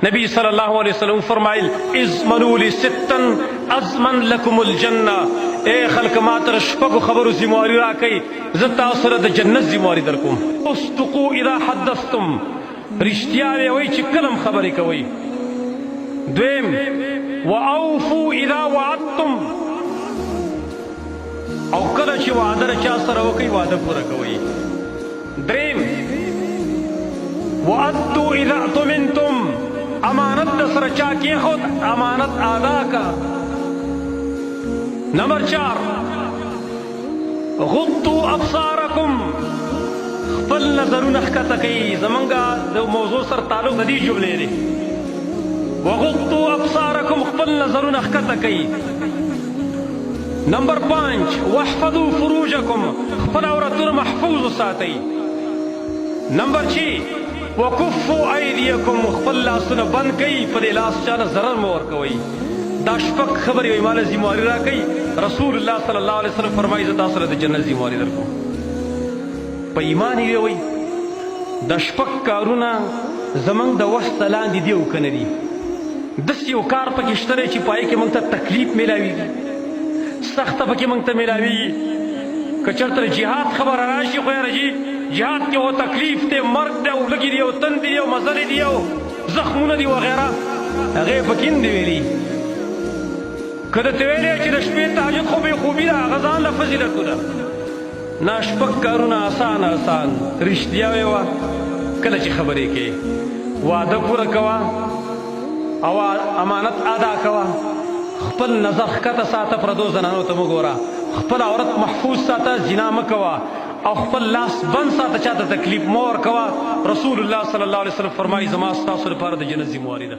نبی صلی اللہ علیہ وسلم فرمائل اضمنوا لی ستن ازمن لکم الجنہ، اے خلق ماتر شپگو خبرو زمواری را کئی زتا سر دا جنت زمواری در کم. اصدقوا اذا حدثتم، رشتیاوی وی چی کلم خبری کوئی. دویم وَأَوْفُوا إِذَا وَعَدْتُمْ، او کله چې وعده له چا سره وکړئ وعده پوره کوئ. دریم وَأَدُّوا إِذَا اؤْتُمِنْتُمْ، امانت د سره چا کېښود امانت ادا کا. نمبر 4 غضوا ابصارکم، خپل نظرونه ښکته کوي. زمونږ د موضوع سره تعلق د دې جملې دی. وغضوا ابصارکم، خپل نظرونه ښکته کوي. نمبر 5 واحفظوا فروجکم، خپل عورتونه محفوظ وساتئ. نمبر 6 وکفوا ایدیکم، خپل لاسونه بند کوي، په دې لاس چاله ضرر مه ورکوئ. دا شپږ خبرې وایي ماله ذمواري راکوئ. رسول الله صلی الله علیه وسلم فرمایي زه تاسو سره د جنت ذمواري درکوم. په ایمان یې وایي دا شپږ کارونه زموږ د وس ته لاندې دي او که نه دي. داسې یو کار پکې شته دی چې په هغې کې موږ ته تکلیف میلاویږي، سخته پکې موږ ته میلاویږي. که چېرته د جهاد خبره راشي خو یاره جي جهاد کې هو تکلیف دی، مرګ دی او لږې دي او تندې دي او مزلې دي او زخمونه دي وغیره، هغې پکې نه دي ویلي. که درته ویلی چې د شپې تهجد خو بې خوبي ده، هغه ځان له فضیلتونه. نه شپږ کارونه آسان آسان. رښتیا ویوه کله چې خبرې کوې، وعده پوره کوه او امانت ادا کوه. خپل نظر ښکته ساته، پردو زنانو ته مه ګوره. خپل عورت محفوظ ساته، زنا مه کوه. او خپل لاس بند ساته، چاته تکلیف مه ورکوه. رسول الله صلی الله علیه وسلم فرمایي زما ستاسو لپاره د جنت ذمواري ده.